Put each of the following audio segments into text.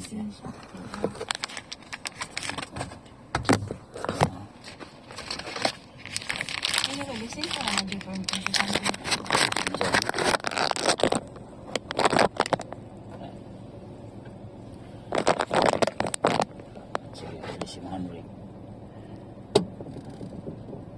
Lisensya. Ini ko lisensya na different kung sa Sige, handbrake.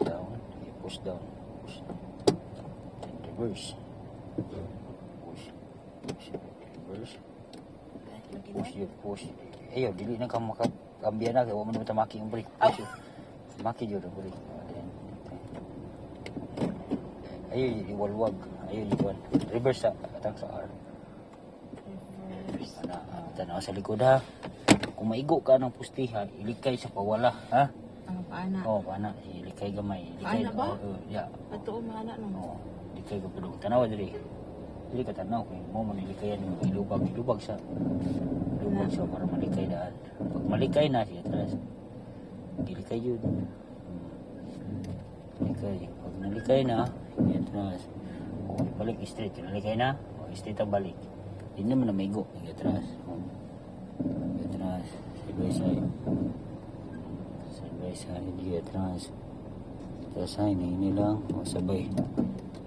Down, push down, push. Then reverse. Push, push, reverse. Push yun, push. Ayaw, dili na ka makakambya na. Kaya mo naman tamaki yung brake. Push yun. Maki yun ang brake. Ayaw, iwalwag. Ayaw, iwan. Reverse sa atang sa R. reverse. Tanaw sa likod ha. Kung maigo ka ng pustiha, ilikay sa pawala. Ha? Ang paana. Oo, paana. Ilikay gamay. Ilikay, Paana ba? Yeah. Patuon mga anak no. Oo, ilikay ka pudong. Tanawa diri. Dili ka tanaw. Kaya mo man ilikayan yung ilubag. Ilubag sa para malikay daan. Pag malikay na siya, atras. Ilikay yun. Ilikay. Pag nalikay na, yan atras. O, balik straight. Nalikay na, o, straight ang balik. Hindi naman na maigo. Atras. Atras. Side by side. Side by side. Atras. Atras ay, ini lang. O, sabay.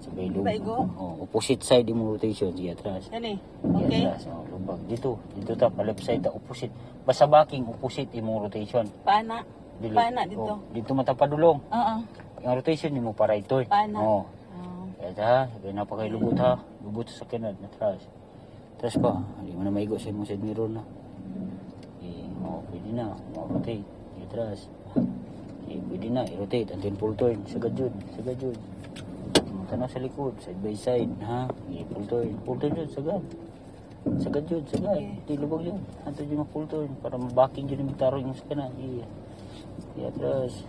Sabay lubag. Baigo? O, opposite side yung rotation. Sige, atras. Yan eh. Okay. Okay. Atras. O, lubag. Dito. Dito ta. Pa left side ta. Opposite. Basta baking opposite yung rotation. Paana. Dili. Paana dito. O, dito matapadulong. Oo. Yung rotation mo para ito. Paana. Oo. Oo. Kaya ha. Kaya napakailubot ha. Lubot sa sakinan. Atras. Atras pa. Hindi mo na maigo sa imong side mirror na. Pwede na, rotate, atras. Pwede na, i-rotate until full turn, sagad yun. Tanaw sa likod, side by side, ha? Full turn yun, sagad. Sagad yun, sagad. Di lubog yun, anto yun full turn, para mabaking yun yung taro yung sakana. Atras.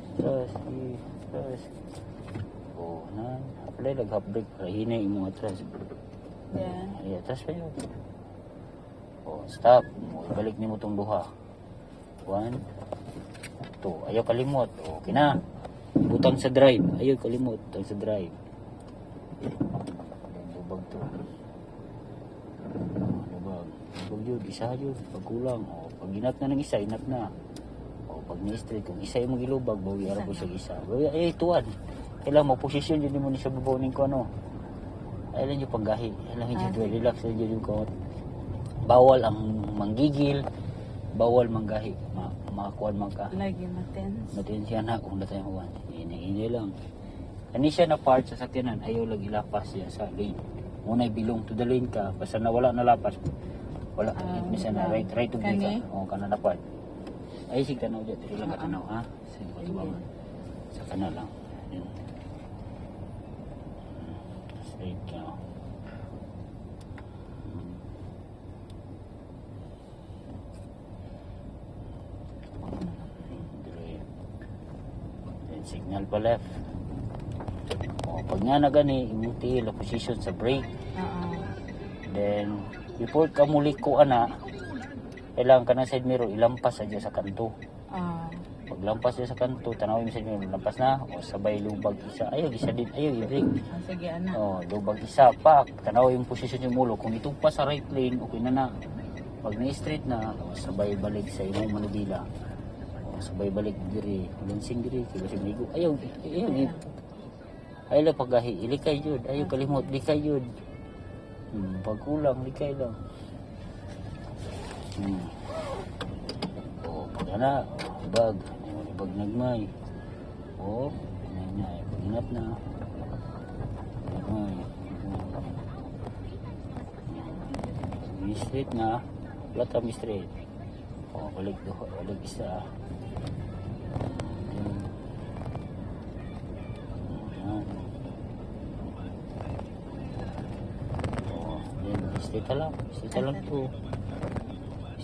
Na, apply lang half break, para hinay yung mga atras. Yan. Atras pa yun. Stop, balik ni mo itong duha. 1, 2. Ayaw kalimot. Okay na. Butang sa drive. Ayaw kalimot. Butang sa drive. Lubag to. Lubag. Lubag yun. Isa yun. Pag kulang. Pag inat na ng isa, inat na. Pag ni-straight. Kung isa yung magilubag, bawi araw ko sa isa. Bawi, ay, tuwan. Kailangan mo, posisyon yun mo ni sa babaw ko, ano. Ayaw lang yung panggahi. Ayaw lang yung relax lang yung ko. Bawal ang manggigil. Bawal manggahi. Makakuan man ka. Lagi matens. Matens siya na kung natay huwan. Ini lang. Kani siya na part sa sakyanan. Ayaw lang ilapas siya sa lane. Muna bilong to the lane ka. Basta nawala na lapas. Wala. Misa na right to be ka. O kana na part. Ay sig tanaw dyan. Dili lang ka tanaw ha. Sige patubangan. Sa kana lang. Straight ka. Signal pa left. Pag nga na gani, imong tiil ang position sa brake. Then, before ka muli ko ana, kailangan ka ng side mirror, ilampas sa kanto. Pag lampas sa kanto, tanawin mo sa mirror, lampas na, o sabay lubag isa. Ayaw, isa din, ayaw, i-brake. Sige, anak. Lubag isa, pak, tanawin yung position yung mulo. Kung itong pa sa right lane, okay na na. Pag na-straight na, sabay balik sa imong manubila. Sabay balik diri, lansing diri, kasi migo. Ayaw lang paggahi, ilikay yun. Ayaw kalimot, likay yun. Pag kulang, likay lang. Pag ana, ibag nagmay. Nagmay, pag inat na. Nagmay. Straight na, latam straight. Balik isa. Straight lang to.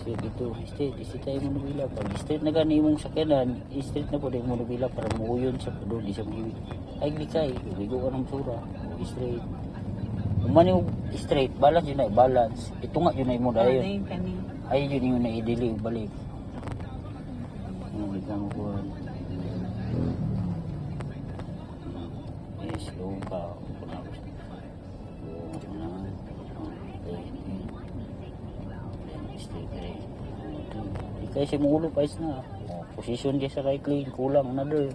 Straight ito. Straight tayo mo nabila. Pag straight na gani mong sakyanan, straight na po tayo mo nabila para muuyon sa doon. Isang hiwi. Ay, likay. Bigo ka ng sura. Straight. Umani mo straight. Balance yun na. Balance. Ito nga yun na mo dahil. Ay, yun yung na-idili. Balik. Balik mo po. Slow ka. Straight. Ikay si mo ulo pa is na. Oh, position dia sa right lane, kulang another.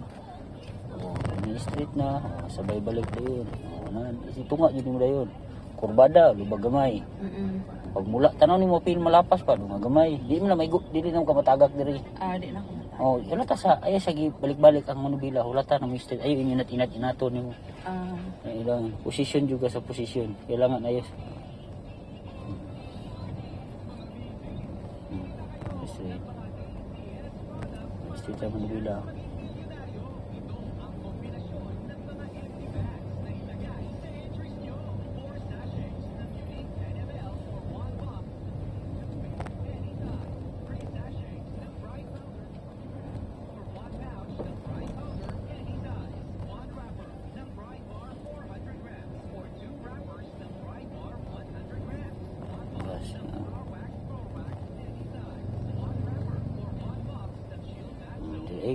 Oh, ni straight na, oh, sabay balik dayon. Oh, nan, tunga jud mo dayon. Kurbada, lubag gamay. Pag mula tanaw nimo pin malapas pa lubag gamay. Di mo na may dili na ka matagak diri. Di na ako matagak. Oh, hulata sa ay sa balik-balik ang manubila, hulata na mister. Ayo inat inato nimo. Kailangan position juga sa position. Kailangan ayos. Straight. Straight sa manubila.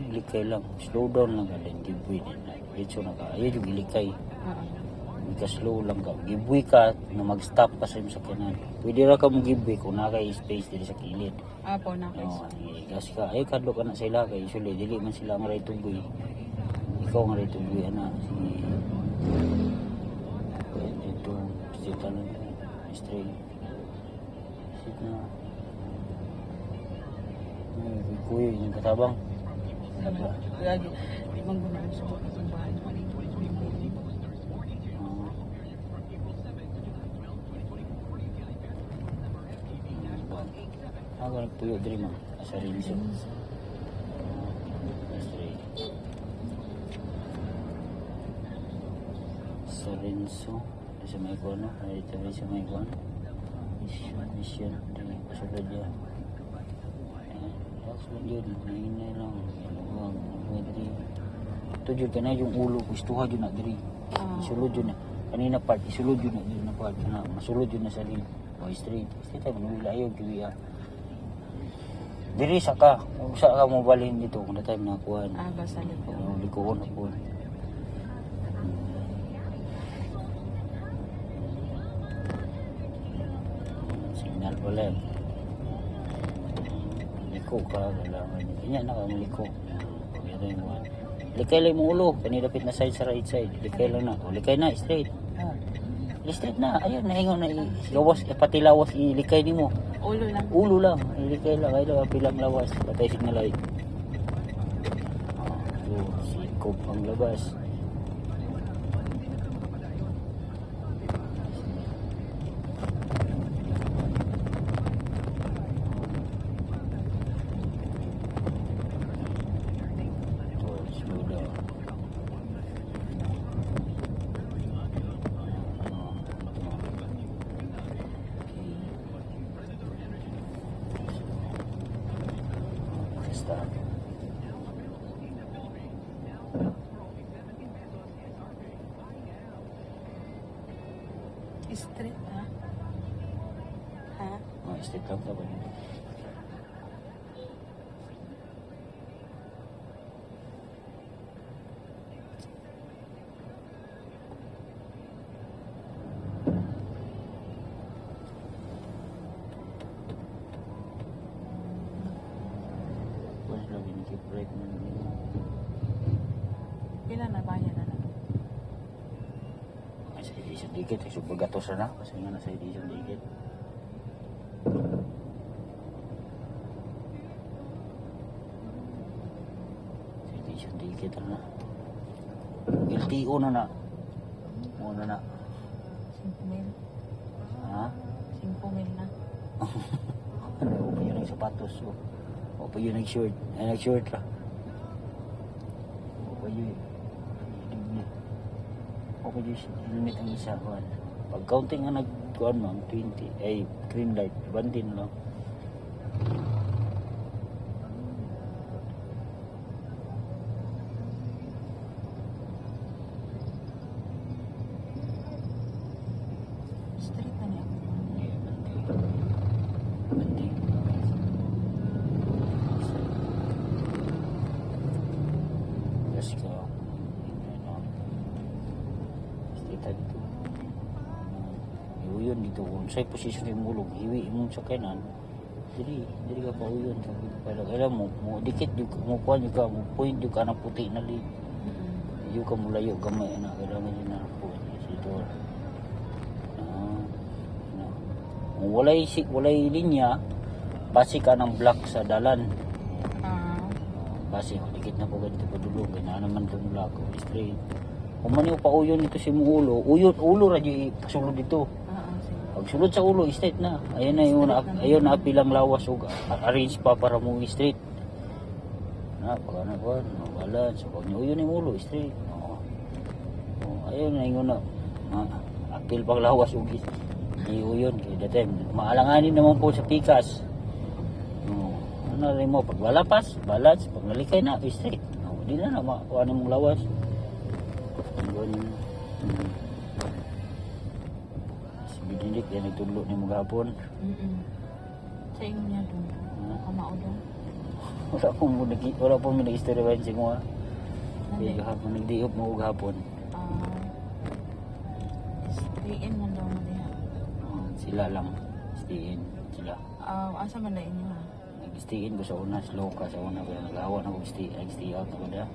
Likay lang, slow down lang ka din, giveaway din na. Dito na ka, ayaw yung ilikay. Hindi ka slow lang ka. Giveaway ka, na mag-stop ka sa iyong sakyanan. Pwede ra ka mong giveaway kung naka space dito sa kilid. Po, naka-space. Gas ka, ay kadlo ka na sila kay usually, dili man sila ang right to boy. Ikaw ang right to boy, ana. Sige. Ito, straight na lang. Straight. Straight na. Kuya, yung katabang. Lagi, di man guna sa bahay. Ako nagpuyo diri man sa Rinso. Sa Rinso, sa may kono, ay tabi sa may kono. Mission, dili pasulod yan. Relax lang yun, nahinay lang. Ito dyan ka na yung ulo, gustuha dyan na diri. Isulod dyan na. Kanina part, isulod dyan na dyan na part. Masulod dyan na sa rin. O straight. Straight tayo, manula ayaw, kiwiya. Diri sa ka, kung saan ka mo balhin dito, kung na tayo nakakuhan. Basta liko. Likoon na po. Signal pala yun. Liko ka, kailangan. Kanya na ka maliko. Likay lang yung ulo, kanilapit na side sa right side. Likay lang na. O, likay na, straight. Straight na, ayun, nahingon na. Lawas, pati lawas, ilikay ni mo. Ulo lang. Ulo lang, ilikay lang. Ay lang, pilang lawas. Patay signal light. Sikop ang labas. Straight, ha? Straight lang ka ba? Wala lang keep right na nila. Pila na bayan na lang. Sa edition dikit, ay subagatos na kasi nga nasa edition dikit. Sa edition dikit na. LTO na na. Muna na. 5,000. Ha? 5,000 na. Ano, pa yun ang sapatos. O pa yun ang short. Ay, nag-short ra. O pa yun. Okay, just limit ang isa kuan. Pag counting nga nagkuan mo ang 20 ay green light 20 lang. Straight na niya. Let's go. Dito. Yun dito kung sa'yo posisyon yung mulog, hiwi mong sa kanan. diri ka pauyon. Pero alam mo dikit yung mo kuan yung ka, mo point yung ka ng puti na li. Yung ka mulayo gamay na kailangan yun na po si Dor. Walay linya, base ka ng block sa dalan. Base dikit na po ganito padulong, kaya naman doon block straight. Kung man yung pauyon dito si mo ulo ra di pasulod dito. Pag sulod sa ulo, straight na. Ayun na pilang lawas o arrange pa para mo straight. Na, pag ano ba, balance. So, pag niuyon yung ulo, straight. Ayun na yung apil pang lawas o iuyon. Kaya dati, maalanganin naman po sa pikas. Ano rin mo, pag walapas, balance. Pag nalikay na, straight. Hindi na makuha mong lawas. Didik yan nagtudlo ni mga hapon. Sa inyo niya doon. Kamao doon. Wala po mo nag-istorya ba sa mga. Kaya hapon nagdiop mo og hapon. Stay-in man daw mo diha. Sila lang. Stay-in. Sila. Asa man na inyo ha? Nag-stay-in ko sa una. Slow ka sa una. Kaya nag-awa na ko stay out ako na.